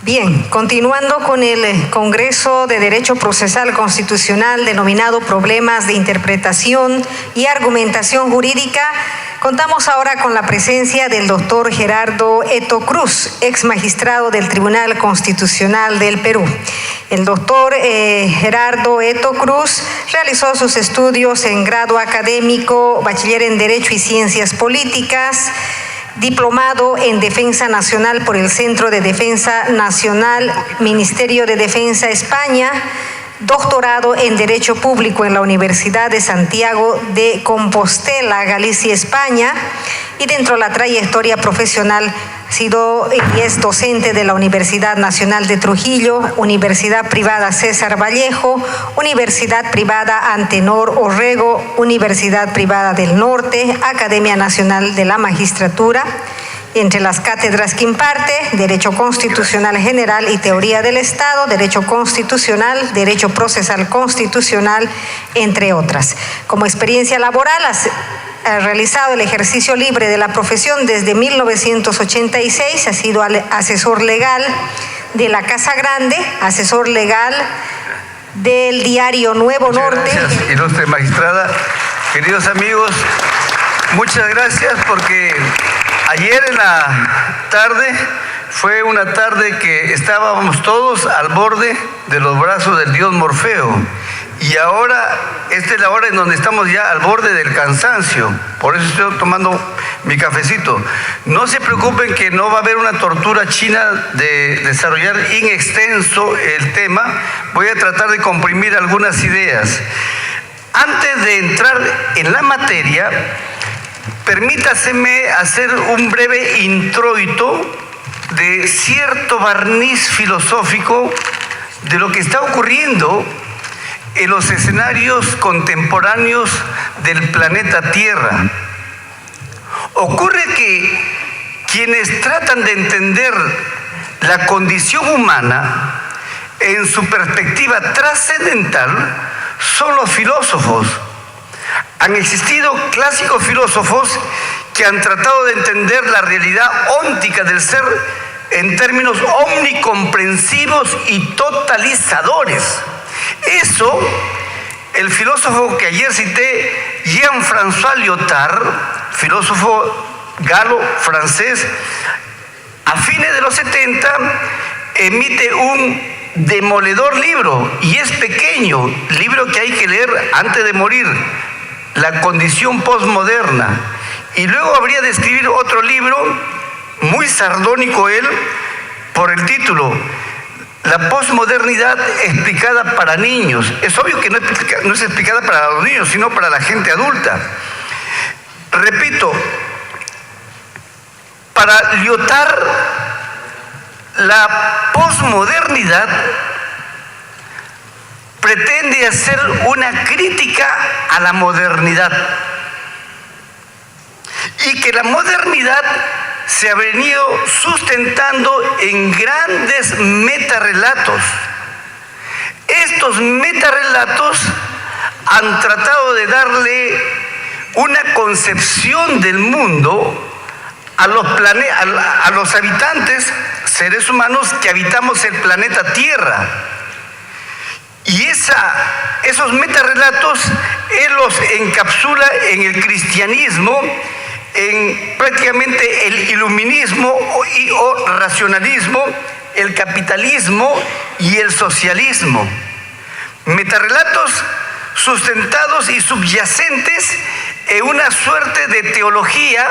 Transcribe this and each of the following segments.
Bien, continuando con el Congreso de Derecho Procesal Constitucional denominado Problemas de Interpretación y Argumentación Jurídica, contamos ahora con la presencia del doctor Gerardo Eto Cruz, ex magistrado del Tribunal Constitucional del Perú. El doctor Gerardo Eto Cruz realizó sus estudios en grado académico, bachiller en Derecho y Ciencias Políticas, diplomado en Defensa Nacional por el Centro de Defensa Nacional, Ministerio de Defensa, España, doctorado en Derecho Público en la Universidad de Santiago de Compostela, Galicia, España, y dentro de la trayectoria profesional ha sido y es docente de la Universidad Nacional de Trujillo, Universidad Privada César Vallejo, Universidad Privada Antenor Orrego, Universidad Privada del Norte, Academia Nacional de la Magistratura. Entre las cátedras que imparte, Derecho Constitucional General y Teoría del Estado, Derecho Constitucional, Derecho Procesal Constitucional, entre otras. Como experiencia laboral, ha realizado el ejercicio libre de la profesión desde 1986, ha sido asesor legal de la Casa Grande, asesor legal del diario Nuevo Norte. Gracias, ilustre magistrada. Queridos amigos, muchas gracias porque ayer en la tarde fue una tarde que estábamos todos al borde de los brazos del dios Morfeo. Y ahora, esta es la hora en donde estamos ya al borde del cansancio. Por eso estoy tomando mi cafecito. No se preocupen que no va a haber una tortura china de desarrollar in extenso el tema. Voy a tratar de comprimir algunas ideas. Antes de entrar en la materia, permítaseme hacer un breve introito de cierto barniz filosófico de lo que está ocurriendo en los escenarios contemporáneos del planeta Tierra. Ocurre que quienes tratan de entender la condición humana en su perspectiva trascendental son los filósofos. Han existido clásicos filósofos que han tratado de entender la realidad óntica del ser en términos omnicomprensivos y totalizadores. Eso, el filósofo que ayer cité, Jean-François Lyotard, filósofo galo-francés, a fines de los 70 emite un demoledor libro, y es pequeño, libro que hay que leer antes de morir, La condición postmoderna. Y luego habría de escribir otro libro, muy sardónico él, por el título, La posmodernidad explicada para niños. Es obvio que no es explicada para los niños, sino para la gente adulta. Repito, para Lyotard, la posmodernidad pretende hacer una crítica a la modernidad. Y que la modernidad se ha venido sustentando en grandes metarrelatos. Estos metarrelatos han tratado de darle una concepción del mundo a los habitantes, seres humanos que habitamos el planeta Tierra. Y esos metarrelatos él los encapsula en el cristianismo, en prácticamente el iluminismo o racionalismo, el capitalismo y el socialismo. Metarrelatos sustentados y subyacentes en una suerte de teología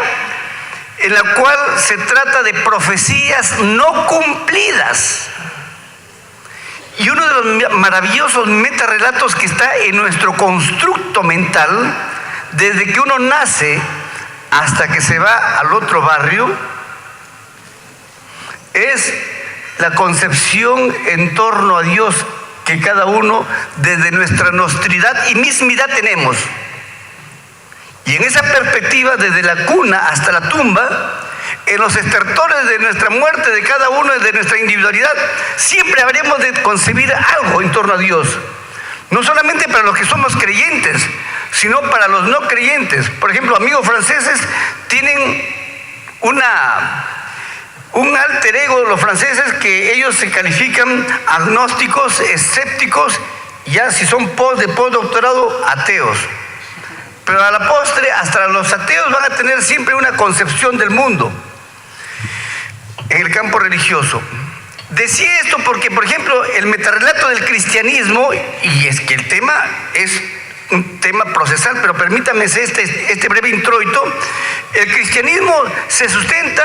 en la cual se trata de profecías no cumplidas. Y uno de los maravillosos metarrelatos que está en nuestro constructo mental, desde que uno nace hasta que se va al otro barrio, es la concepción en torno a Dios que cada uno desde nuestra nostridad y mismidad tenemos. Y en esa perspectiva, desde la cuna hasta la tumba, en los estertores de nuestra muerte, de cada uno, de nuestra individualidad, siempre habremos de concebir algo en torno a Dios. No solamente para los que somos creyentes, sino para los no creyentes. Por ejemplo, amigos franceses tienen una un alter ego de los franceses que ellos se califican agnósticos, escépticos, ya si son de postdoctorado, ateos. Pero a la postre, hasta los ateos van a tener siempre una concepción del mundo en el campo religioso. Decía esto porque, por ejemplo, el metarrelato del cristianismo, y es que el tema es un tema procesal, pero permítame este breve introito. El cristianismo se sustenta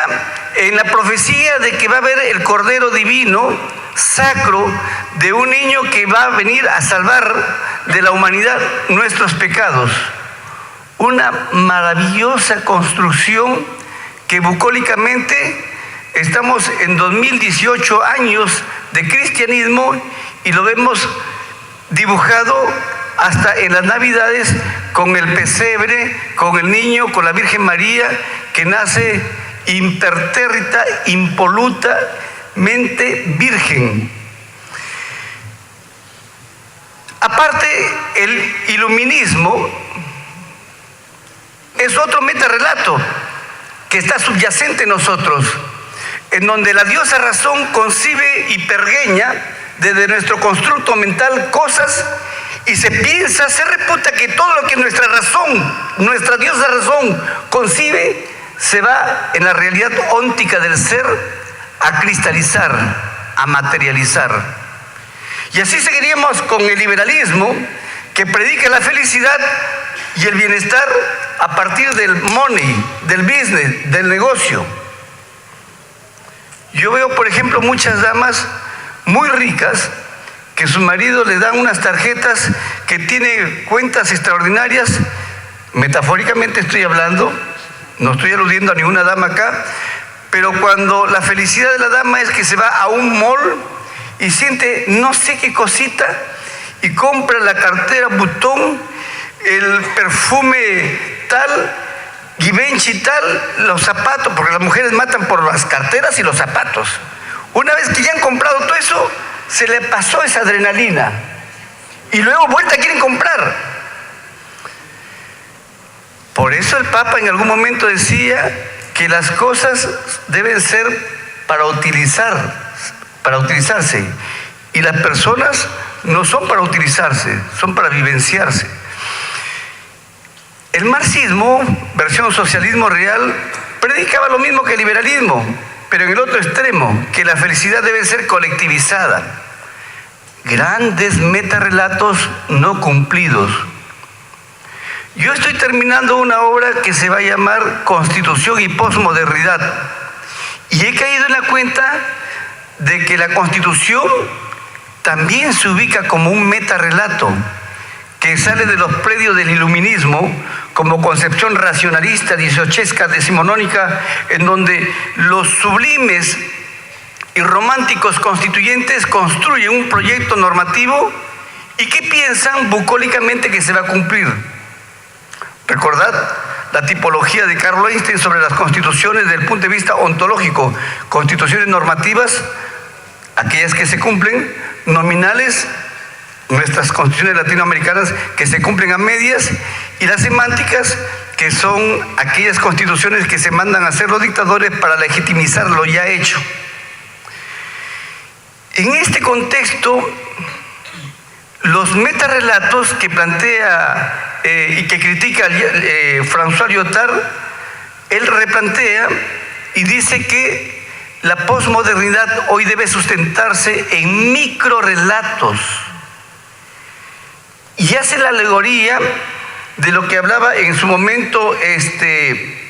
en la profecía de que va a haber el Cordero Divino, sacro, de un niño que va a venir a salvar de la humanidad nuestros pecados. Una maravillosa construcción que bucólicamente estamos en 2018 años de cristianismo y lo vemos dibujado hasta en las Navidades con el pesebre, con el niño, con la Virgen María, que nace impertérrita, impolutamente virgen. Aparte, el iluminismo es otro metarrelato que está subyacente en nosotros, en donde la diosa razón concibe y pergeña desde nuestro constructo mental cosas y se piensa, se reputa que todo lo que nuestra razón, nuestra diosa razón concibe, se va en la realidad óntica del ser a cristalizar, a materializar. Y así seguiríamos con el liberalismo, que predica la felicidad y el bienestar a partir del money, del business, del negocio. Yo veo, por ejemplo, muchas damas muy ricas que sus maridos le dan unas tarjetas que tienen cuentas extraordinarias, metafóricamente estoy hablando, no estoy aludiendo a ninguna dama acá, pero cuando la felicidad de la dama es que se va a un mall y siente no sé qué cosita y compra la cartera Butón, el perfume tal, Givenchy tal, los zapatos, porque las mujeres matan por las carteras y los zapatos. Una vez que ya han comprado todo eso, se le pasó esa adrenalina y luego vuelta quieren comprar. Por eso el Papa en algún momento decía que las cosas deben ser para utilizarse, y las personas no son para utilizarse, son para vivenciarse. El marxismo, versión socialismo real, predicaba lo mismo que el liberalismo, pero en el otro extremo, que la felicidad debe ser colectivizada. Grandes metarrelatos no cumplidos. Yo estoy terminando una obra que se va a llamar Constitución y Posmodernidad, y he caído en la cuenta de que la Constitución también se ubica como un metarrelato que sale de los predios del iluminismo como concepción racionalista, dieciochesca, decimonónica, en donde los sublimes y románticos constituyentes construyen un proyecto normativo y que piensan bucólicamente que se va a cumplir. Recordad la tipología de Carl Einstein sobre las constituciones desde el punto de vista ontológico: constituciones normativas, aquellas que se cumplen, nominales, nuestras constituciones latinoamericanas que se cumplen a medias, y las semánticas, que son aquellas constituciones que se mandan a hacer los dictadores para legitimizar lo ya hecho. En este contexto, los metarrelatos que plantea y que critica François Lyotard, él replantea y dice que la posmodernidad hoy debe sustentarse en microrelatos, y hace la alegoría de lo que hablaba en su momento este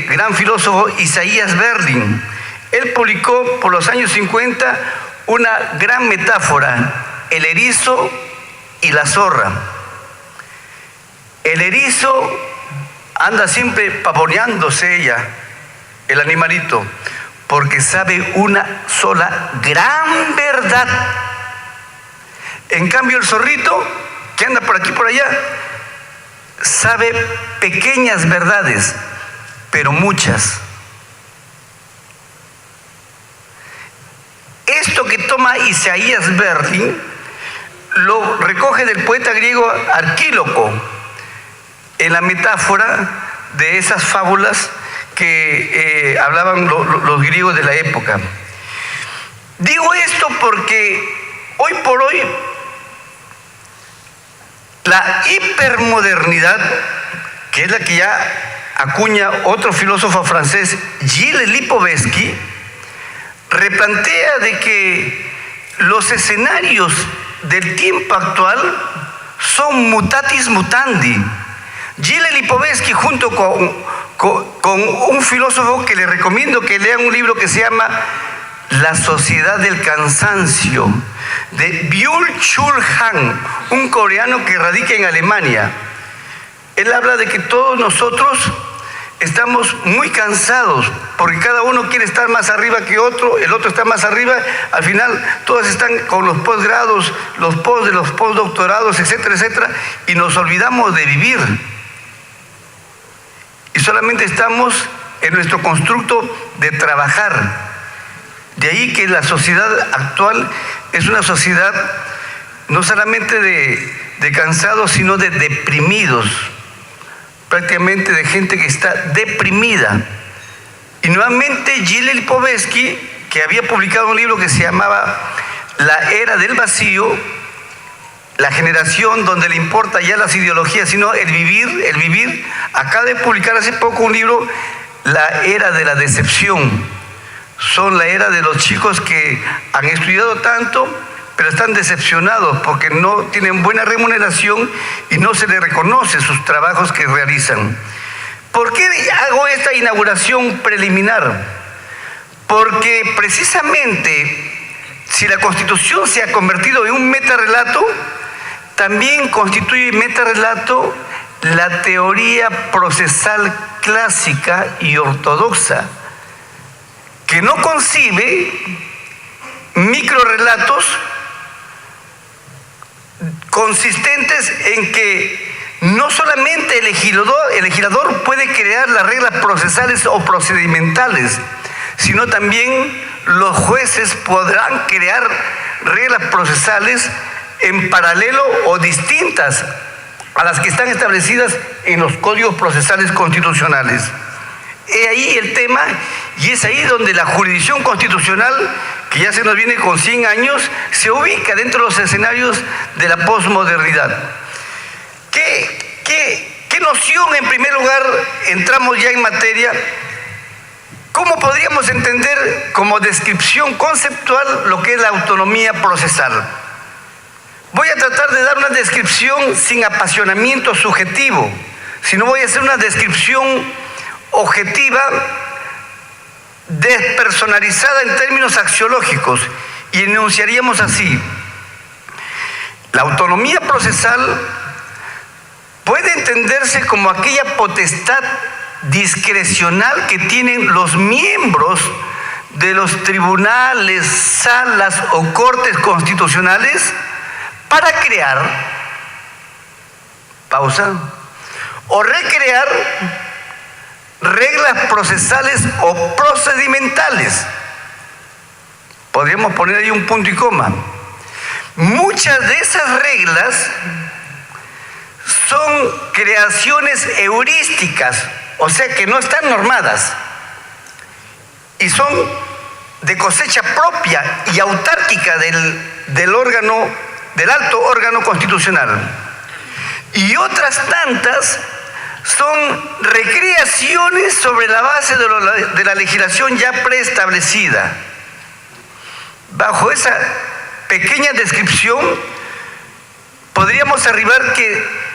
gran filósofo Isaías Berlin. Él publicó por los años 50 una gran metáfora: el erizo y la zorra. El erizo anda siempre pavoneándose el animalito, porque sabe una sola gran verdad. En cambio, el zorrito, que anda por aquí y por allá, sabe pequeñas verdades, pero muchas. Esto que toma Isaías Berlin lo recoge del poeta griego Arquíloco en la metáfora de esas fábulas que hablaban los griegos de la época. Digo esto porque hoy por hoy la hipermodernidad, que es la que ya acuña otro filósofo francés, Gilles Lipovetsky, replantea de que los escenarios del tiempo actual son mutatis mutandi. Gilles Lipovetsky, junto con un filósofo que le recomiendo que lean un libro que se llama La sociedad del cansancio, de Byung-Chul Han, un coreano que radica en Alemania. Él habla de que todos nosotros estamos muy cansados, porque cada uno quiere estar más arriba que otro, el otro está más arriba, al final todos están con los posgrados, los postdoctorados, etcétera, etcétera, y nos olvidamos de vivir. Y solamente estamos en nuestro constructo de trabajar. De ahí que la sociedad actual es una sociedad no solamente de cansados, sino de deprimidos, prácticamente de gente que está deprimida. Y nuevamente Gilles Lipovetsky, que había publicado un libro que se llamaba La era del vacío, la generación donde le importa ya las ideologías, sino el vivir, acaba de publicar hace poco un libro, La era de la decepción. Son la era de los chicos que han estudiado tanto, pero están decepcionados porque no tienen buena remuneración y no se les reconoce sus trabajos que realizan. ¿Por qué hago esta inauguración preliminar? Porque precisamente si la Constitución se ha convertido en un metarrelato, también constituye metarrelato la teoría procesal clásica y ortodoxa, que no concibe microrrelatos consistentes en que no solamente el legislador puede crear las reglas procesales o procedimentales, sino también los jueces podrán crear reglas procesales en paralelo o distintas a las que están establecidas en los códigos procesales constitucionales. He ahí el tema, y es ahí donde la jurisdicción constitucional, que ya se nos viene con 100 años, se ubica dentro de los escenarios de la posmodernidad. ¿Qué noción, en primer lugar, entramos ya en materia? ¿Cómo podríamos entender como descripción conceptual lo que es la autonomía procesal? Voy a tratar de dar una descripción sin apasionamiento subjetivo, sino voy a hacer una descripción objetiva, despersonalizada en términos axiológicos, y enunciaríamos así: la autonomía procesal puede entenderse como aquella potestad discrecional que tienen los miembros de los tribunales, salas o cortes constitucionales para crear, pausa, o recrear reglas procesales o procedimentales. Podríamos poner ahí un punto y coma. Muchas de esas reglas son creaciones heurísticas, o sea que no están normadas, y son de cosecha propia y autárquica del alto órgano constitucional. Y otras tantas son recreaciones sobre la base de la legislación ya preestablecida. Bajo esa pequeña descripción podríamos arribar que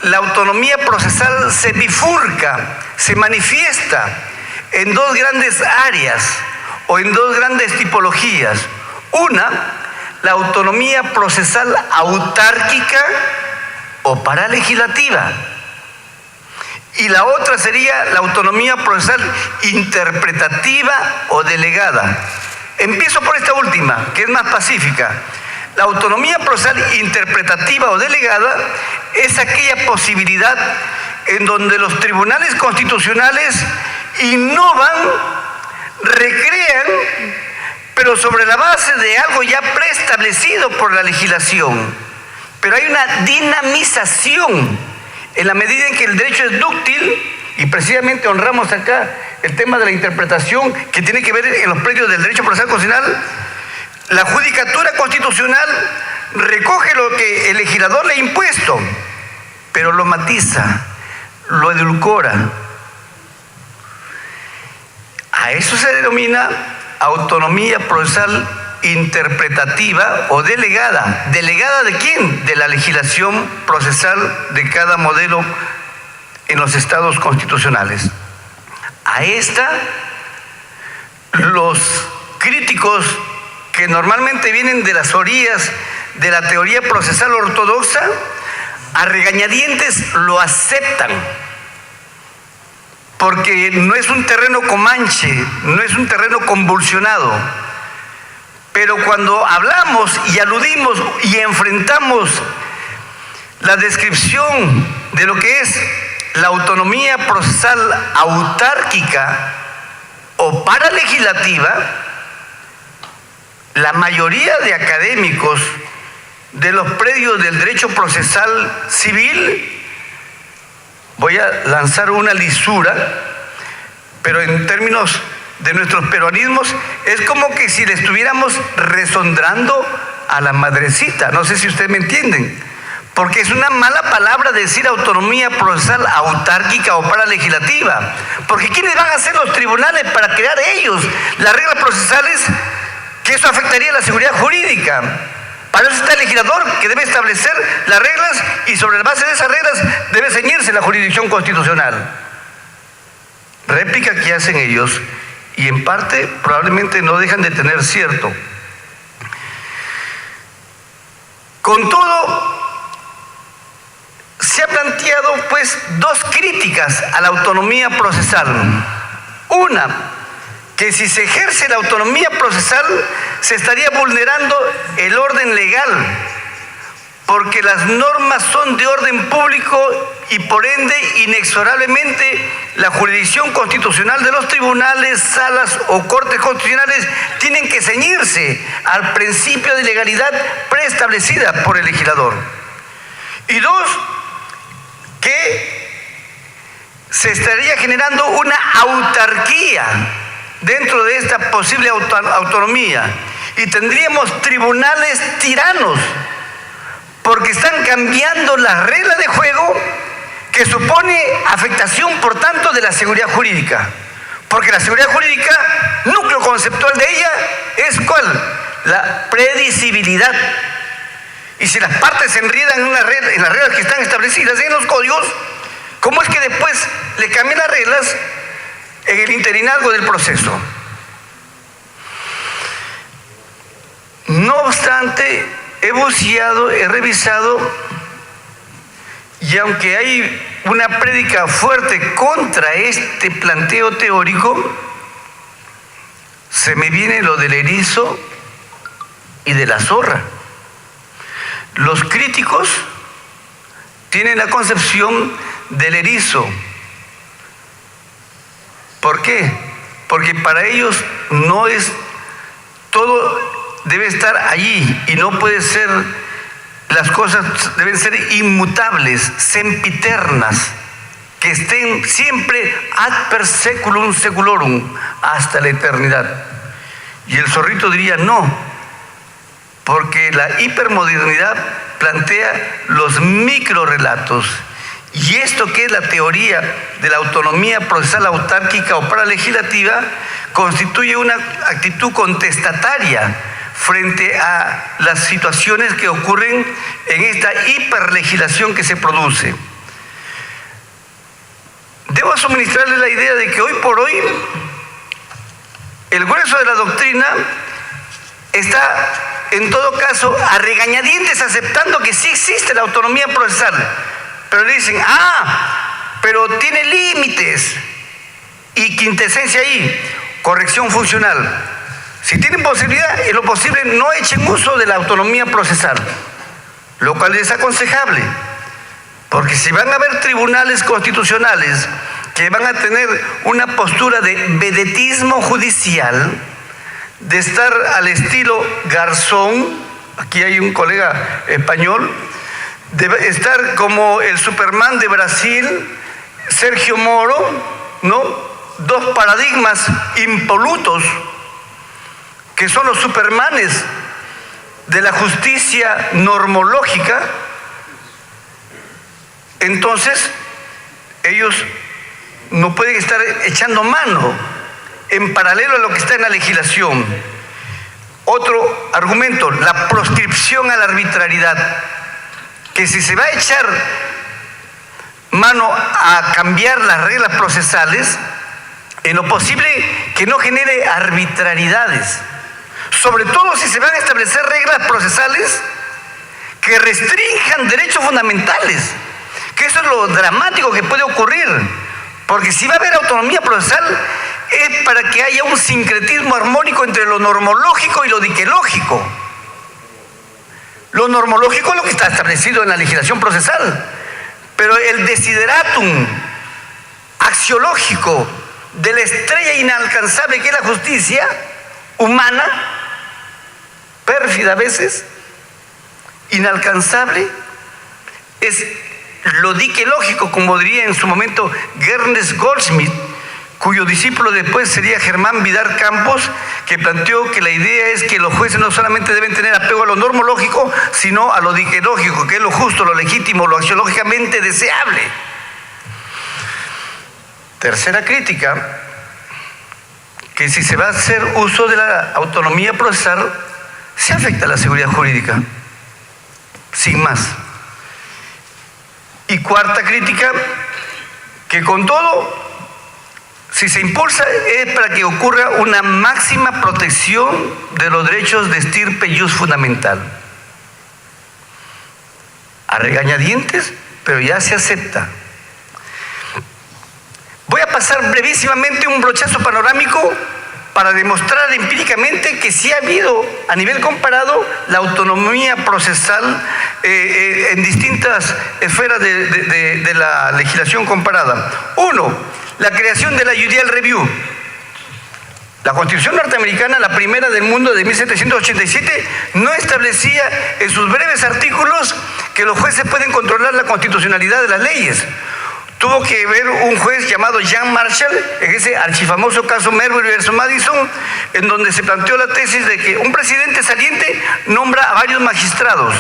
la autonomía procesal se bifurca, se manifiesta en dos grandes áreas o en dos grandes tipologías. Una, la autonomía procesal autárquica o paralegislativa. Y la otra sería la autonomía procesal interpretativa o delegada. Empiezo por esta última, que es más pacífica. La autonomía procesal interpretativa o delegada es aquella posibilidad en donde los tribunales constitucionales innovan, recrean, pero sobre la base de algo ya preestablecido por la legislación. Pero hay una dinamización en la medida en que el derecho es dúctil, y precisamente honramos acá el tema de la interpretación que tiene que ver en los predios del derecho procesal constitucional, la Judicatura Constitucional recoge lo que el legislador le ha impuesto, pero lo matiza, lo edulcora. A eso se denomina autonomía procesal interpretativa o delegada. ¿Delegada de quién? De la legislación procesal de cada modelo en los estados constitucionales. A esta, los críticos que normalmente vienen de las orillas de la teoría procesal ortodoxa, a regañadientes lo aceptan, porque no es un terreno comanche, no es un terreno convulsionado. Pero cuando hablamos y aludimos y enfrentamos la descripción de lo que es la autonomía procesal autárquica o paralegislativa, la mayoría de académicos de los predios del derecho procesal civil, voy a lanzar una lisura, pero en términos de nuestros peronismos, es como que si le estuviéramos resondrando a la madrecita. No sé si ustedes me entienden, porque es una mala palabra decir autonomía procesal autárquica o paralegislativa, porque ¿quiénes van a ser los tribunales para crear ellos las reglas procesales? Que eso afectaría a la seguridad jurídica. Para eso está el legislador, que debe establecer las reglas y sobre la base de esas reglas debe ceñirse la jurisdicción constitucional. Réplica que hacen ellos, y en parte probablemente no dejan de tener cierto. Con todo, se ha planteado pues dos críticas a la autonomía procesal. Una, que si se ejerce la autonomía procesal se estaría vulnerando el orden legal, porque las normas son de orden público y por ende inexorablemente la jurisdicción constitucional de los tribunales, salas o cortes constitucionales tienen que ceñirse al principio de legalidad preestablecida por el legislador. Y dos, que se estaría generando una autarquía dentro de esta posible autonomía y tendríamos tribunales tiranos, porque están cambiando las reglas de juego, que supone afectación por tanto de la seguridad jurídica, porque la seguridad jurídica, núcleo conceptual de ella es ¿cuál? La predecibilidad. Y si las partes se enriedan en las reglas que están establecidas en los códigos, ¿cómo es que después le cambian las reglas en el interinazgo del proceso? No obstante, he buceado, he revisado, y aunque hay una prédica fuerte contra este planteo teórico, se me viene lo del erizo y de la zorra. Los críticos tienen la concepción del erizo. ¿Por qué? Porque para ellos no es todo, debe estar allí y no puede ser, las cosas deben ser inmutables, sempiternas, que estén siempre ad per seculum seculorum, hasta la eternidad. Y el zorrito diría no, porque la hipermodernidad plantea los microrelatos. Y esto que es la teoría de la autonomía procesal autárquica o paralegislativa constituye una actitud contestataria frente a las situaciones que ocurren en esta hiperlegislación que se produce. Debo suministrarles la idea de que hoy por hoy el grueso de la doctrina está en todo caso a regañadientes aceptando que sí existe la autonomía procesal, pero le dicen, pero tiene límites. Y quintesencia ahí, corrección funcional. Si tienen posibilidad, en lo posible no echen uso de la autonomía procesal, lo cual es aconsejable, porque si van a haber tribunales constitucionales que van a tener una postura de vedetismo judicial, de estar al estilo Garzón, aquí hay un colega español, de estar como el Superman de Brasil, Sergio Moro, ¿no? dos paradigmas impolutos que son los supermanes de la justicia normológica, entonces ellos no pueden estar echando mano en paralelo a lo que está en la legislación. Otro argumento, la proscripción a la arbitrariedad, que si se va a echar mano a cambiar las reglas procesales, en lo posible que no genere arbitrariedades, sobre todo si se van a establecer reglas procesales que restrinjan derechos fundamentales, que eso es lo dramático que puede ocurrir, porque si va a haber autonomía procesal es para que haya un sincretismo armónico entre lo normológico y lo diquelógico. Lo normológico es lo que está establecido en la legislación procesal, pero el desideratum axiológico de la estrella inalcanzable que es la justicia humana, pérfida a veces, inalcanzable, es lo diquelógico, como diría en su momento Ernest Goldschmidt, cuyo discípulo después sería Germán Vidal Campos, que planteó que la idea es que los jueces no solamente deben tener apego a lo normológico, sino a lo diquelógico, que es lo justo, lo legítimo, lo axiológicamente deseable. Tercera crítica, que si se va a hacer uso de la autonomía procesal, se afecta a la seguridad jurídica, sin más. Y cuarta crítica, que con todo, si se impulsa es para que ocurra una máxima protección de los derechos de estirpe ius fundamental. A regañadientes, pero ya se acepta. Voy a pasar brevísimamente un brochazo panorámico para demostrar empíricamente que sí ha habido, a nivel comparado, la autonomía procesal en distintas esferas de la legislación comparada. Uno, la creación de la Judicial Review. La Constitución norteamericana, la primera del mundo de 1787, no establecía en sus breves artículos que los jueces pueden controlar la constitucionalidad de las leyes. Tuvo que ver un juez llamado Jean Marshall, en ese archifamoso caso Marbury versus Madison, en donde se planteó la tesis de que un presidente saliente nombra a varios magistrados.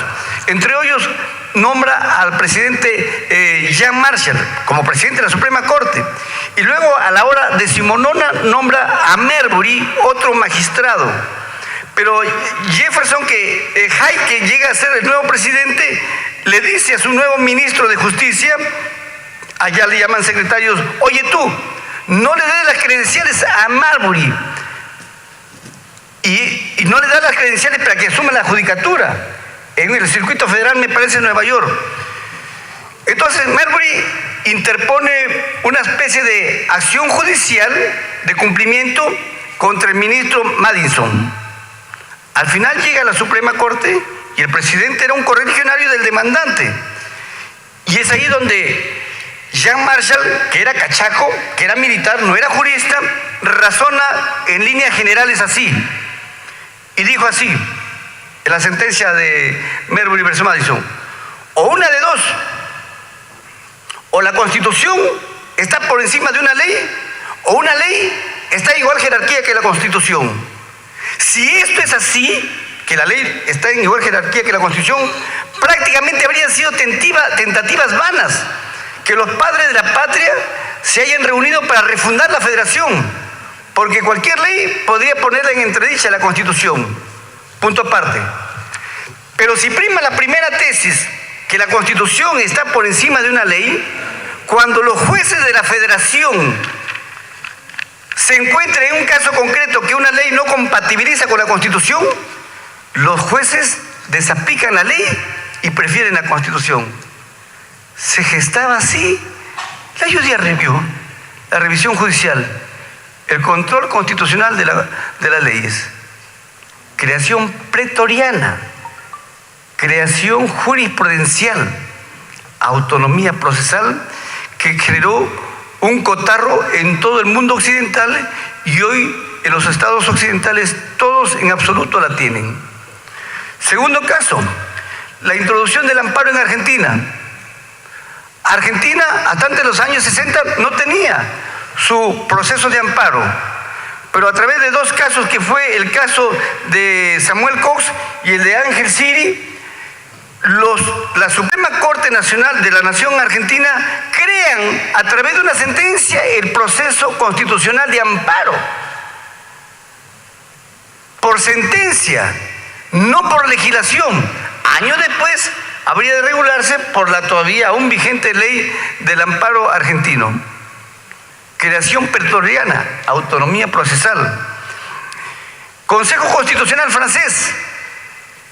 Entre ellos, nombra al presidente Jean Marshall como presidente de la Suprema Corte. Y luego, a la hora decimonona, nombra a Marbury, otro magistrado. Pero Jefferson, que llega a ser el nuevo presidente, le dice a su nuevo ministro de Justicia, allá le llaman secretarios, oye tú, no le des las credenciales a Marbury y no le das las credenciales para que asuma la judicatura. En el circuito federal, me parece, en Nueva York. Entonces Marbury interpone una especie de acción judicial de cumplimiento contra el ministro Madison. Al final llega a la Suprema Corte y el presidente era un correligionario del demandante. Y es ahí donde Jean Marshall, que era cachaco, que era militar, no era jurista, razona en líneas generales así. Y dijo así, en la sentencia de Marbury versus Madison: o una de dos, o la Constitución está por encima de una ley, o una ley está en igual jerarquía que la Constitución. Si esto es así, que la ley está en igual jerarquía que la Constitución, prácticamente habrían sido tentativas vanas que los padres de la patria se hayan reunido para refundar la federación, porque cualquier ley podría ponerla en entredicha la Constitución. Punto aparte. Pero si prima la primera tesis, que la Constitución está por encima de una ley, cuando los jueces de la federación se encuentran en un caso concreto que una ley no compatibiliza con la Constitución, los jueces desaplican la ley y prefieren la Constitución. Se gestaba así la Judicial Review, la revisión judicial, el control constitucional de las leyes, creación pretoriana, creación jurisprudencial, autonomía procesal, que generó un cotarro en todo el mundo occidental, y hoy en los estados occidentales todos en absoluto la tienen. Segundo caso, la introducción del amparo en Argentina. Argentina, hasta antes de los años 60, no tenía. su proceso de amparo, pero a través de dos casos, que fue el caso de Samuel Cox y el de Ángel Siri, la Suprema Corte Nacional de la Nación Argentina crean a través de una sentencia el proceso constitucional de amparo. Por sentencia, no por legislación. Años después habría de regularse por la todavía aún vigente ley del amparo argentino. Creación pretoriana, autonomía procesal. Consejo Constitucional francés,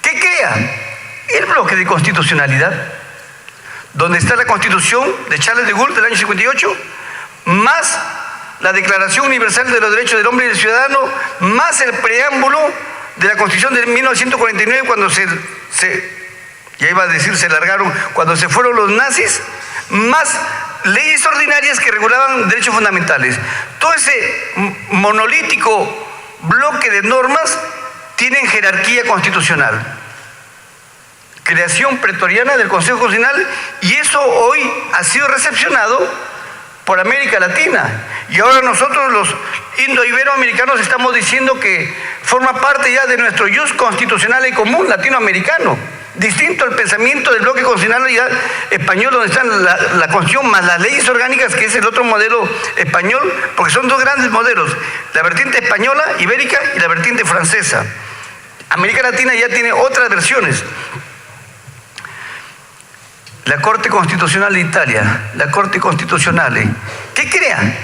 ¿qué crea? El bloque de constitucionalidad, donde está la Constitución de Charles de Gaulle del año 58, más la Declaración Universal de los Derechos del Hombre y del Ciudadano, más el preámbulo de la Constitución de 1949, cuando ya iba a decir se largaron, cuando se fueron los nazis, más leyes ordinarias que regulaban derechos fundamentales. Todo ese monolítico bloque de normas tienen jerarquía constitucional. Creación pretoriana del Consejo Constitucional, y eso hoy ha sido recepcionado por América Latina. Y ahora nosotros los indo-iberoamericanos estamos diciendo que forma parte ya de nuestro jus constitucional y común latinoamericano, distinto al pensamiento del bloque constitucional español, donde están la Constitución más las leyes orgánicas, que es el otro modelo español, porque son dos grandes modelos, la vertiente española, ibérica, y la vertiente francesa. América Latina ya tiene otras versiones. La Corte Constitucional de Italia, la Corte Constitucional, ¿qué crean?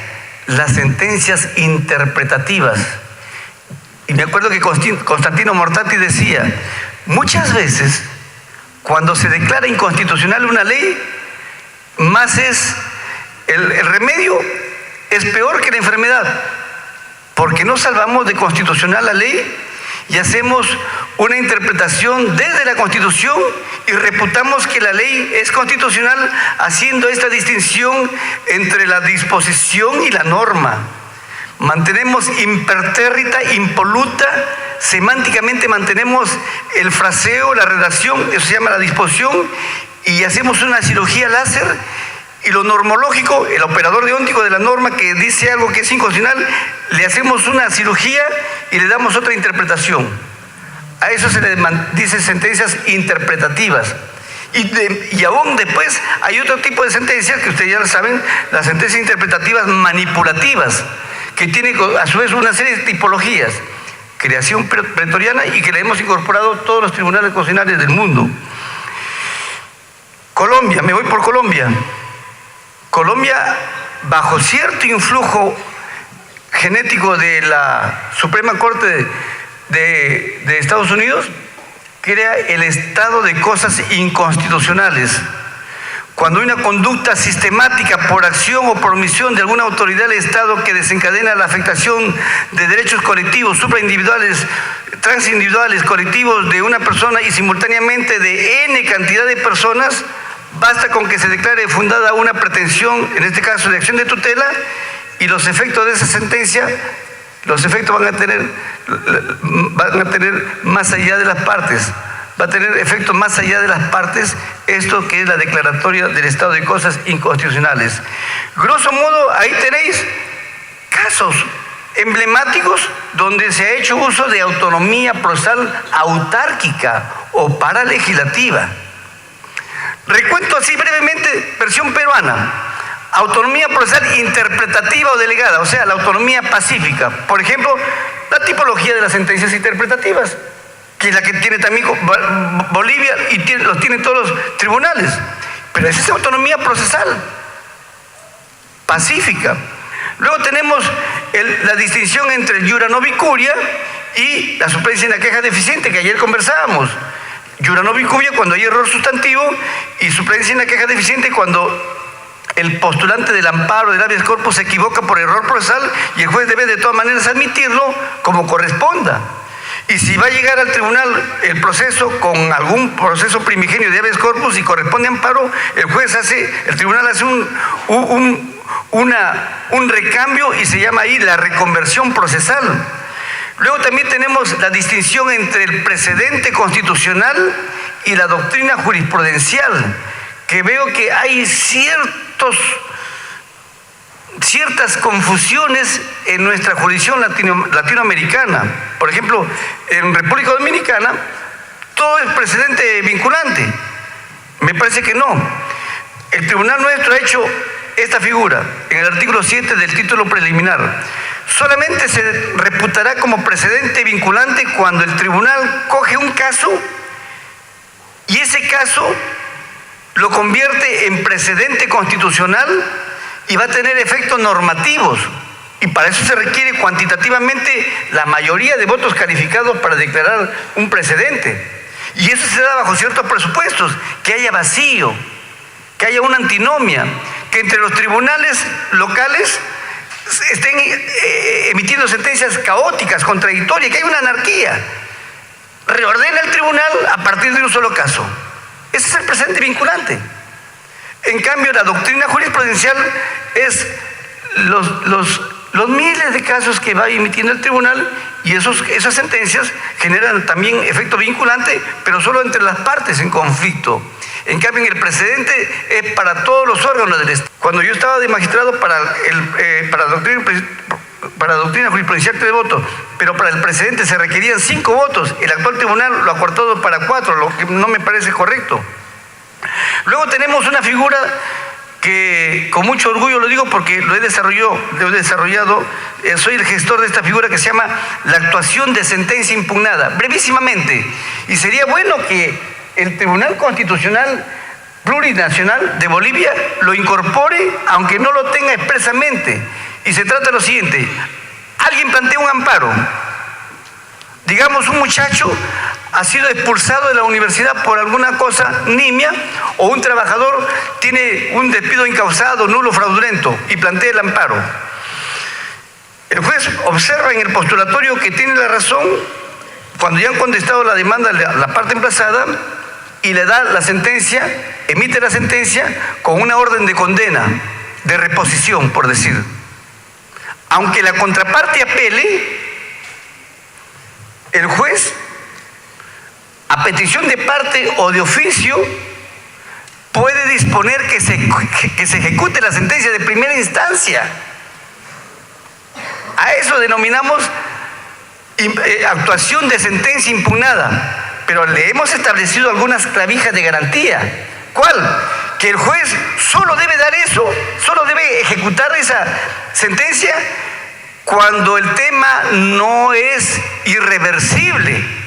Las sentencias interpretativas. Y me acuerdo que Constantino Mortati decía, muchas veces, cuando se declara inconstitucional una ley, más es el remedio es peor que la enfermedad, porque no salvamos de constitucional la ley y hacemos una interpretación desde la Constitución y reputamos que la ley es constitucional, haciendo esta distinción entre la disposición y la norma. Mantenemos impertérrita, impoluta, semánticamente mantenemos el fraseo, la redacción, eso se llama la disposición, y hacemos una cirugía láser, y lo normológico, el operador deóntico de la norma que dice algo que es inconstitucional, le hacemos una cirugía y le damos otra interpretación. A eso se le dice sentencias interpretativas. Y aún después hay otro tipo de sentencias que ustedes ya lo saben, las sentencias interpretativas manipulativas, que tienen a su vez una serie de tipologías. Creación pretoriana, y que le hemos incorporado todos los tribunales constitucionales del mundo. Colombia, me voy por Colombia. Colombia, bajo cierto influjo genético de la Suprema Corte de Estados Unidos, crea el estado de cosas inconstitucionales. Cuando hay una conducta sistemática por acción o por omisión de alguna autoridad del Estado que desencadena la afectación de derechos colectivos, supraindividuales, transindividuales, colectivos de una persona y simultáneamente de N cantidad de personas, basta con que se declare fundada una pretensión, en este caso de acción de tutela, y los efectos de esa sentencia, los efectos van a tener más allá de las partes. Va a tener efectos más allá de las partes, esto que es la declaratoria del estado de cosas inconstitucionales. Grosso modo, ahí tenéis casos emblemáticos donde se ha hecho uso de autonomía procesal autárquica o paralegislativa. Recuento así brevemente, versión peruana. Autonomía procesal interpretativa o delegada, o sea, la autonomía pacífica. Por ejemplo, la tipología de las sentencias interpretativas, que es la que tiene también Bolivia y los tienen todos los tribunales. Pero esa es autonomía procesal, pacífica. Luego tenemos la distinción entre el iura novi curia y la suplencia en la queja deficiente, que ayer conversábamos. Iura novi curia cuando hay error sustantivo, y suplencia en la queja deficiente cuando el postulante del amparo del habeas corpus se equivoca por error procesal y el juez debe de todas maneras admitirlo como corresponda. Y si va a llegar al tribunal el proceso con algún proceso primigenio de habeas corpus y corresponde amparo, el tribunal hace un recambio y se llama ahí la reconversión procesal. Luego también tenemos la distinción entre el precedente constitucional y la doctrina jurisprudencial, que veo que hay ciertos ciertas confusiones en nuestra jurisdicción latinoamericana. Por ejemplo, en República Dominicana todo es precedente vinculante. Me parece que no. El tribunal nuestro ha hecho esta figura en el artículo 7 del título preliminar. Solamente se reputará como precedente vinculante cuando el tribunal coge un caso y ese caso lo convierte en precedente constitucional y va a tener efectos normativos. Y para eso se requiere cuantitativamente la mayoría de votos calificados para declarar un precedente. Y eso se da bajo ciertos presupuestos, que haya vacío, que haya una antinomia, que entre los tribunales locales estén emitiendo sentencias caóticas, contradictorias, que haya una anarquía. Reordena el tribunal a partir de un solo caso. Ese es el precedente vinculante. En cambio, la doctrina jurisprudencial es los miles de casos que va emitiendo el tribunal, y esas sentencias generan también efecto vinculante, pero solo entre las partes en conflicto. En cambio, el precedente es para todos los órganos del Estado. Cuando yo estaba de magistrado para doctrina jurisprudencial 3 votos, pero para el precedente se requerían 5 votos. El actual tribunal lo acortó para 4, lo que no me parece correcto. Luego tenemos una figura que con mucho orgullo lo digo porque lo he desarrollado, soy el gestor de esta figura que se llama la actuación de sentencia impugnada, brevísimamente. Y sería bueno que el Tribunal Constitucional Plurinacional de Bolivia lo incorpore, aunque no lo tenga expresamente. Y se trata de lo siguiente: alguien plantea un amparo, digamos un muchacho ha sido expulsado de la universidad por alguna cosa nimia, o un trabajador tiene un despido incausado, nulo, fraudulento, y plantea el amparo. El juez observa en el postulatorio que tiene la razón cuando ya han contestado la demanda la parte emplazada, y le da la sentencia, emite la sentencia con una orden de condena, de reposición, por decir. Aunque la contraparte apele, el juez, a petición de parte o de oficio, puede disponer que se ejecute la sentencia de primera instancia. A eso denominamos actuación de sentencia impugnada, pero le hemos establecido algunas clavijas de garantía. ¿Cuál? Que el juez solo debe dar eso, solo debe ejecutar esa sentencia cuando el tema no es irreversible.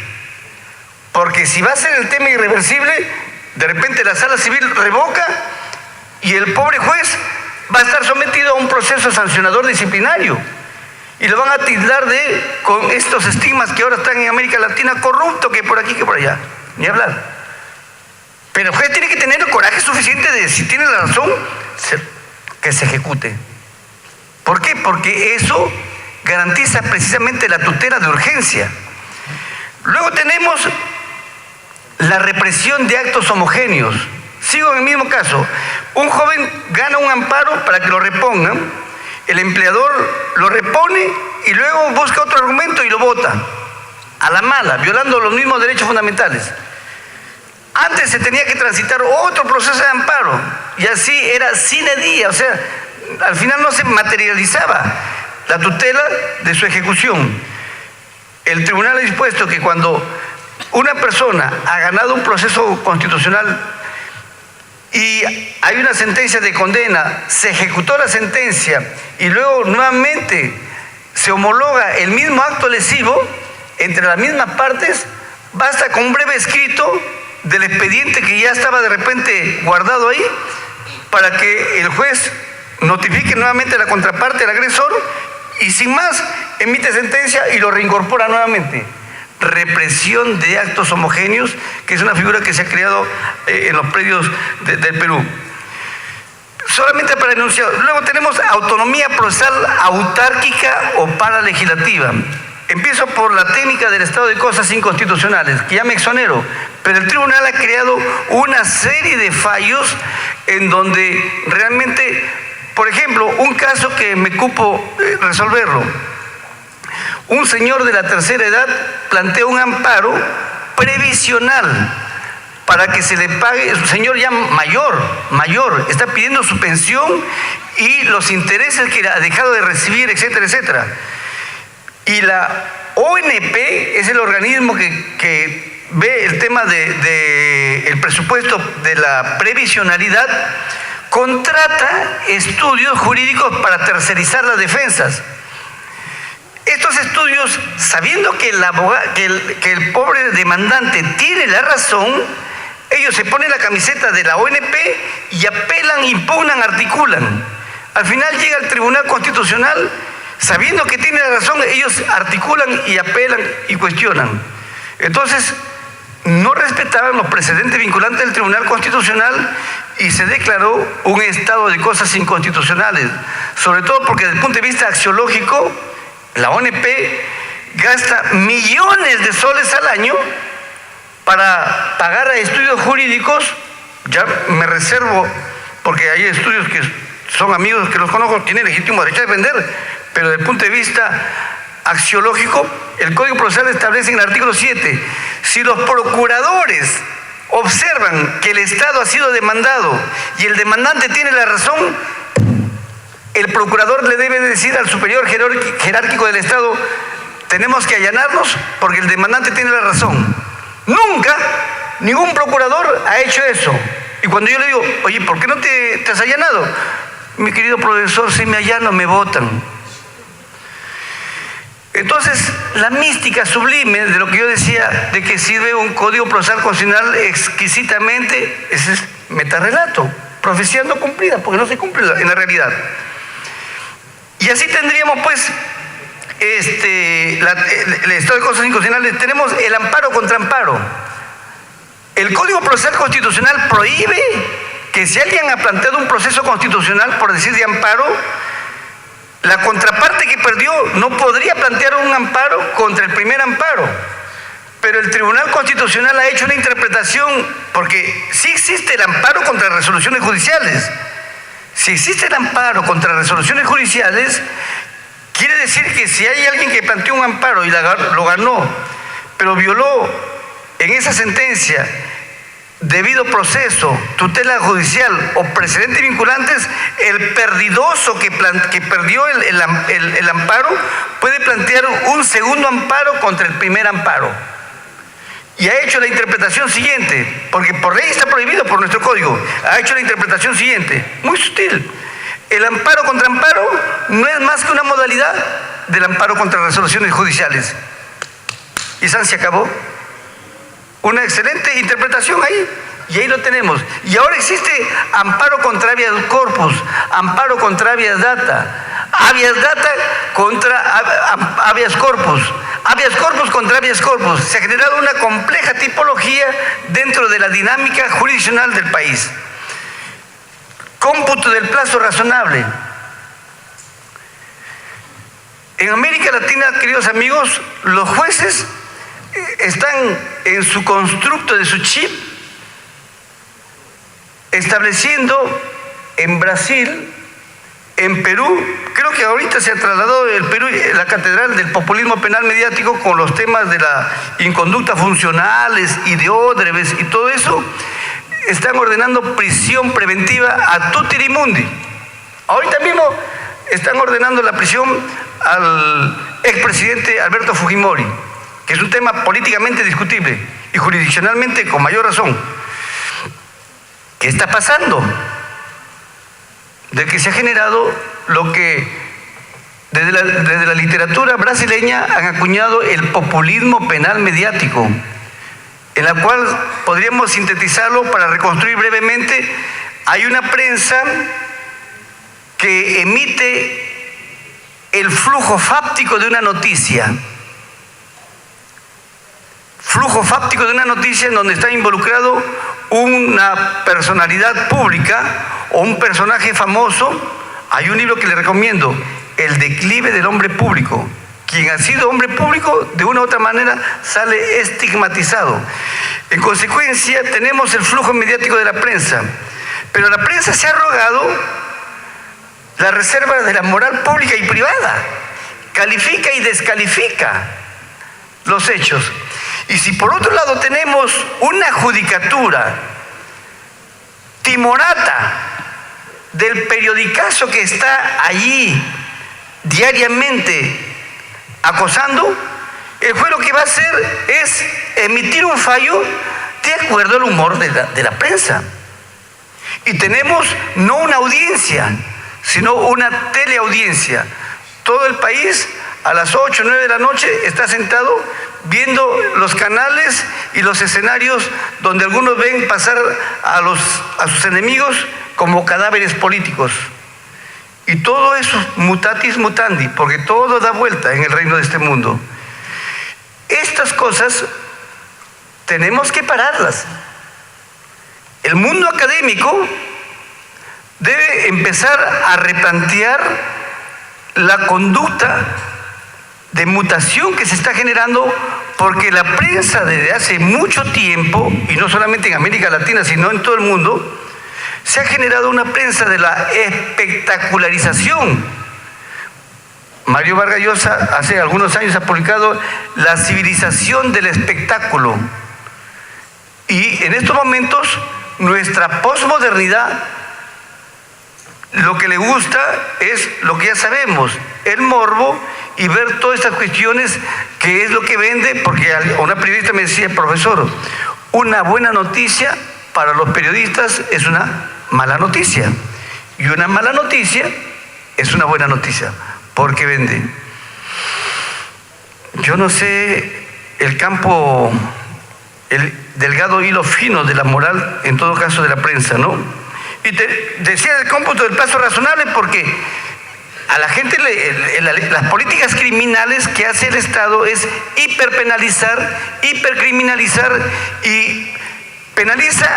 Porque si va a ser el tema irreversible, de repente la sala civil revoca y el pobre juez va a estar sometido a un proceso sancionador disciplinario. Y lo van a tildar con estos estigmas que ahora están en América Latina, corrupto, que por aquí, que por allá. Ni hablar. Pero el juez tiene que tener el coraje suficiente de, si tiene la razón, que se ejecute. ¿Por qué? Porque eso garantiza precisamente la tutela de urgencia. Luego tenemos la represión de actos homogéneos. Sigo en el mismo caso. Un joven gana un amparo para que lo repongan. El empleador lo repone y luego busca otro argumento y lo vota a la mala, violando los mismos derechos fundamentales. Antes se tenía que transitar otro proceso de amparo y así era sine die, o sea, al final no se materializaba la tutela de su ejecución. El tribunal ha dispuesto que cuando una persona ha ganado un proceso constitucional y hay una sentencia de condena, se ejecutó la sentencia y luego nuevamente se homologa el mismo acto lesivo entre las mismas partes, basta con un breve escrito del expediente que ya estaba de repente guardado ahí para que el juez notifique nuevamente a la contraparte, al agresor, y sin más emite sentencia y lo reincorpora nuevamente. Represión de actos homogéneos, que es una figura que se ha creado en los predios del Perú. Solamente para enunciar. Luego tenemos autonomía procesal autárquica o paralegislativa. Empiezo por la técnica del estado de cosas inconstitucionales, que ya me exonero, pero el tribunal ha creado una serie de fallos en donde realmente, por ejemplo, un caso que me cupo resolverlo. Un señor de la tercera edad plantea un amparo previsional para que se le pague, es un señor ya mayor, está pidiendo su pensión y los intereses que ha dejado de recibir, etcétera, etcétera. Y la ONP es el organismo que ve el tema el presupuesto de la previsionalidad, contrata estudios jurídicos para tercerizar las defensas. Estos estudios, sabiendo que el pobre demandante tiene la razón, ellos se ponen la camiseta de la ONP y apelan, impugnan, articulan. Al final llega al Tribunal Constitucional, sabiendo que tiene la razón, ellos articulan y apelan y cuestionan. Entonces, no respetaban los precedentes vinculantes del Tribunal Constitucional y se declaró un estado de cosas inconstitucionales, sobre todo porque desde el punto de vista axiológico, la ONP gasta millones de soles al año para pagar a estudios jurídicos. Ya me reservo, porque hay estudios que son amigos que los conozco, tienen legítimo derecho a defender, pero desde el punto de vista axiológico, el Código Procesal establece en el artículo 7, si los procuradores observan que el Estado ha sido demandado y el demandante tiene la razón, el procurador le debe decir al superior jerárquico del Estado, tenemos que allanarnos porque el demandante tiene la razón. Nunca, ningún procurador ha hecho eso. Y cuando yo le digo, oye, ¿por qué no te has allanado? Mi querido profesor, si me allano me votan. Entonces, la mística sublime de lo que yo decía, de que sirve un Código Procesal Constitucional exquisitamente, ese es metarrelato, profecía no cumplida, porque no se cumple en la realidad. Y así tendríamos, pues, el estado de cosas inconstitucionales. Tenemos el amparo contra amparo. El Código Procesal Constitucional prohíbe que si alguien ha planteado un proceso constitucional, por decir de amparo, la contraparte que perdió no podría plantear un amparo contra el primer amparo. Pero el Tribunal Constitucional ha hecho una interpretación, porque sí existe el amparo contra resoluciones judiciales. Si existe el amparo contra resoluciones judiciales, quiere decir que si hay alguien que planteó un amparo y lo ganó, pero violó en esa sentencia debido proceso, tutela judicial o precedentes vinculantes, el perdidoso que perdió el amparo puede plantear un segundo amparo contra el primer amparo. Y ha hecho la interpretación siguiente, porque por ley está prohibido por nuestro código, ha hecho la interpretación siguiente, muy sutil. El amparo contra amparo no es más que una modalidad del amparo contra resoluciones judiciales. Y se acabó. Una excelente interpretación ahí, y ahí lo tenemos. Y ahora existe amparo contra habeas corpus, amparo contra habeas data, habeas data contra habeas corpus contra habeas corpus. Se ha generado una compleja tipología dentro de la dinámica jurisdiccional del país. Cómputo del plazo razonable. En América Latina, queridos amigos, los jueces están en su constructo de su chip estableciendo en Brasil, en Perú, creo que ahorita se ha trasladado el Perú, la catedral del populismo penal mediático con los temas de la inconducta funcionales y de Odebrecht y todo eso, están ordenando prisión preventiva a tutirimundi. Ahorita mismo están ordenando la prisión al expresidente Alberto Fujimori, que es un tema políticamente discutible y jurisdiccionalmente con mayor razón. ¿Qué está pasando? De que se ha generado lo que desde la literatura brasileña han acuñado el populismo penal mediático, en la cual podríamos sintetizarlo para reconstruir brevemente. Hay una prensa que emite el flujo fáctico de una noticia. Flujo fáctico de una noticia en donde está involucrado una personalidad pública o un personaje famoso. Hay un libro que le recomiendo, El declive del hombre público. Quien ha sido hombre público, de una u otra manera, sale estigmatizado. En consecuencia, tenemos el flujo mediático de la prensa. Pero la prensa se ha arrogado la reserva de la moral pública y privada. Califica y descalifica los hechos. Y si por otro lado tenemos una judicatura timorata, del periodicazo que está allí diariamente acosando, el juez lo que va a hacer es emitir un fallo de acuerdo al humor de la prensa. Y tenemos no una audiencia, sino una teleaudiencia. Todo el país a las 8 o 9 de la noche está sentado viendo los canales y los escenarios donde algunos ven pasar a sus enemigos como cadáveres políticos. Y todo eso mutatis mutandi, porque todo da vuelta en el reino de este mundo. Estas cosas tenemos que pararlas. El mundo académico debe empezar a replantear la conducta de mutación que se está generando, porque la prensa desde hace mucho tiempo, y no solamente en América Latina, sino en todo el mundo, se ha generado una prensa de la espectacularización. Mario Vargas Llosa hace algunos años ha publicado La civilización del espectáculo. Y en estos momentos, nuestra posmodernidad, lo que le gusta es lo que ya sabemos, el morbo y ver todas estas cuestiones, que es lo que vende, porque una periodista me decía, profesor, una buena noticia para los periodistas es una mala noticia, y una mala noticia es una buena noticia, porque vende. Yo no sé el campo, el delgado hilo fino de la moral, en todo caso de la prensa, ¿no? Y te decía el cómputo del plazo razonable, porque a la gente las políticas criminales que hace el Estado es hiperpenalizar, hipercriminalizar, y penaliza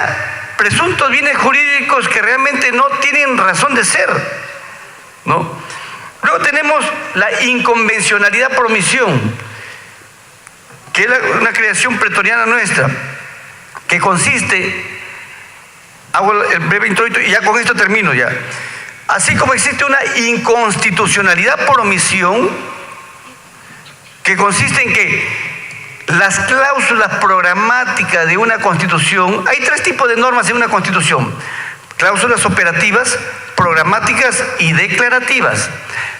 presuntos bienes jurídicos que realmente no tienen razón de ser, ¿no? Luego tenemos la inconvencionalidad por omisión, que es una creación pretoriana nuestra, que consiste, hago el breve introito y ya con esto termino ya. Así como existe una inconstitucionalidad por omisión, que consiste en que las cláusulas programáticas de una constitución, hay tres tipos de normas en una constitución: cláusulas operativas, programáticas y declarativas.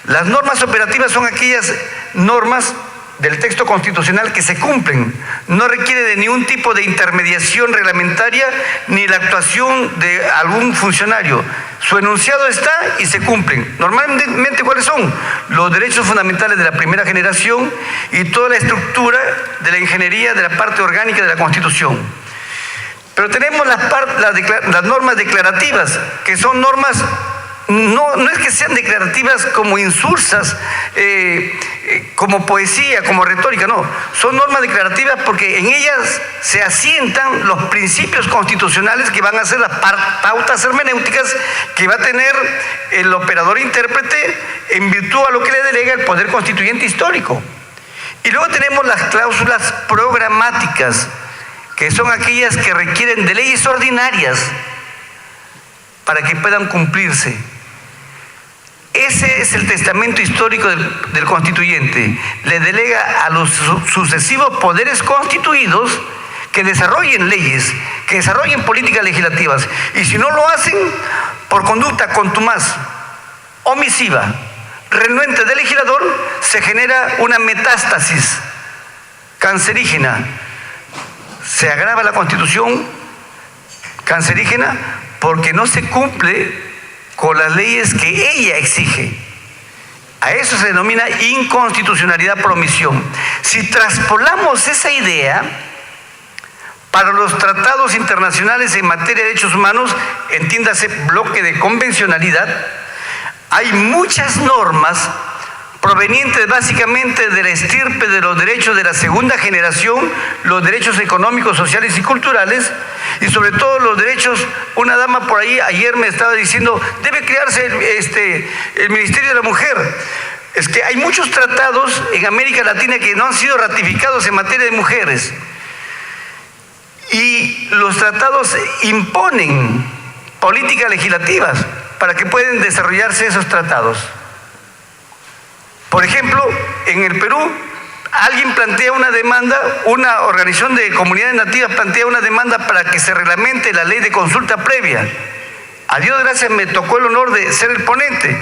Las normas operativas son aquellas normas del texto constitucional que se cumplen, no requiere de ningún tipo de intermediación reglamentaria ni la actuación de algún funcionario. Su enunciado está y se cumplen. Normalmente, ¿cuáles son? Los derechos fundamentales de la primera generación y toda la estructura de la ingeniería de la parte orgánica de la Constitución. Pero tenemos las normas declarativas, que son normas, no es que sean declarativas como insulsas, como poesía, como retórica, no. Son normas declarativas porque en ellas se asientan los principios constitucionales que van a ser las pautas hermenéuticas que va a tener el operador intérprete en virtud a lo que le delega el poder constituyente histórico. Y luego tenemos las cláusulas programáticas, que son aquellas que requieren de leyes ordinarias para que puedan cumplirse. Ese es el testamento histórico del constituyente. Le delega a los sucesivos poderes constituidos que desarrollen leyes, que desarrollen políticas legislativas. Y si no lo hacen, por conducta contumaz, omisiva, renuente del legislador, se genera una metástasis cancerígena. Se agrava la Constitución cancerígena porque no se cumple con las leyes que ella exige. A eso se denomina inconstitucionalidad por omisión. Si traspolamos esa idea para los tratados internacionales en materia de derechos humanos, entiéndase bloque de convencionalidad, hay muchas normas provenientes básicamente de la estirpe de los derechos de la segunda generación, los derechos económicos, sociales y culturales, y sobre todo los derechos. Una dama por ahí ayer me estaba diciendo, debe crearse el Ministerio de la Mujer. Es que hay muchos tratados en América Latina que no han sido ratificados en materia de mujeres, y los tratados imponen políticas legislativas para que puedan desarrollarse esos tratados. Por ejemplo, en el Perú, alguien plantea una demanda, una organización de comunidades nativas plantea una demanda para que se reglamente la ley de consulta previa. A Dios gracias me tocó el honor de ser el ponente.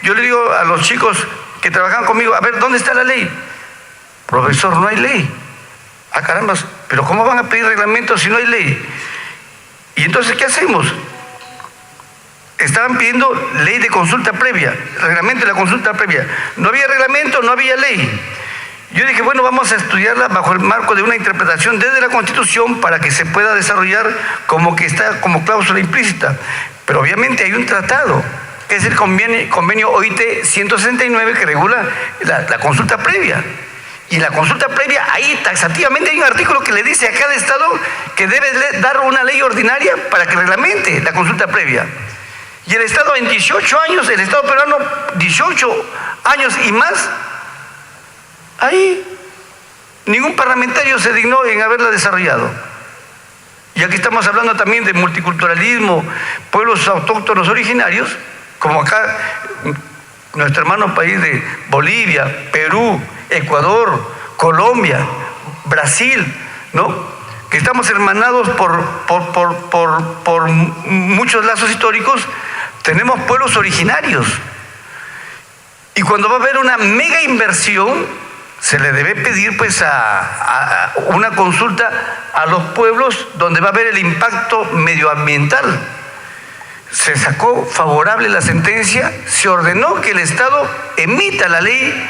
Yo le digo a los chicos que trabajan conmigo, a ver, ¿dónde está la ley? Profesor, no hay ley. Ah, caramba, pero ¿cómo van a pedir reglamento si no hay ley? Y entonces, ¿qué hacemos? Estaban pidiendo ley de consulta previa, reglamento de la consulta previa. No había reglamento, no había ley. Yo dije, bueno, vamos a estudiarla bajo el marco de una interpretación desde la Constitución para que se pueda desarrollar como que está como cláusula implícita. Pero obviamente hay un tratado, que es el convenio OIT 169, que regula la consulta previa. Y la consulta previa, ahí taxativamente hay un artículo que le dice a cada Estado que debe dar una ley ordinaria para que reglamente la consulta previa. Y el Estado en 18 años, el Estado peruano 18 años y más, ahí ningún parlamentario se dignó en haberla desarrollado. Y aquí estamos hablando también de multiculturalismo, pueblos autóctonos originarios, como acá nuestro hermano país de Bolivia, Perú, Ecuador, Colombia, Brasil, ¿no? Que estamos hermanados por muchos lazos históricos. Tenemos pueblos originarios. Y cuando va a haber una mega inversión, se le debe pedir pues a una consulta a los pueblos donde va a haber el impacto medioambiental. Se sacó favorable la sentencia, se ordenó que el Estado emita la ley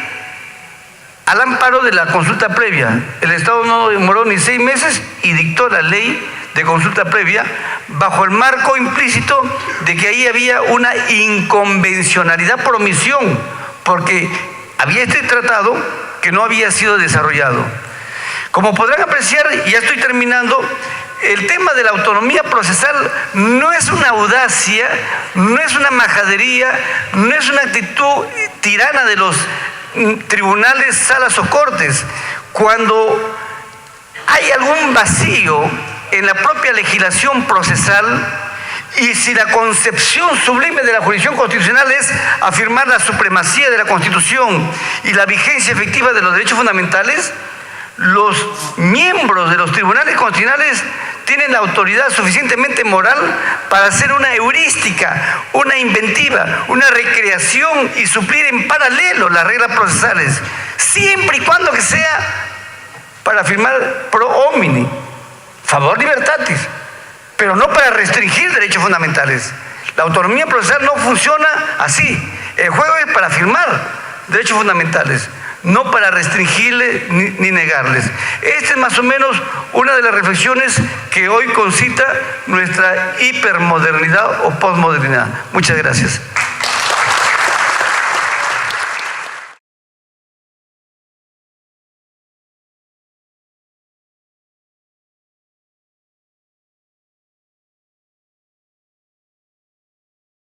al amparo de la consulta previa. El Estado no demoró ni 6 meses y dictó la ley de consulta previa bajo el marco implícito de que ahí había una inconvencionalidad por omisión, porque había este tratado que no había sido desarrollado. Como podrán apreciar, y ya estoy terminando, el tema de la autonomía procesal no es una audacia, no es una majadería, no es una actitud tirana de los tribunales, salas o cortes. Cuando hay algún vacío en la propia legislación procesal, y si la concepción sublime de la jurisdicción constitucional es afirmar la supremacía de la Constitución y la vigencia efectiva de los derechos fundamentales, los miembros de los tribunales constitucionales tienen la autoridad suficientemente moral para hacer una heurística, una inventiva, una recreación y suplir en paralelo las reglas procesales, siempre y cuando que sea para afirmar pro homini, favor libertatis, pero no para restringir derechos fundamentales. La autonomía procesal no funciona así. El juego es para afirmar derechos fundamentales, no para restringirles ni negarles. Esta es más o menos una de las reflexiones que hoy concita nuestra hipermodernidad o posmodernidad. Muchas gracias.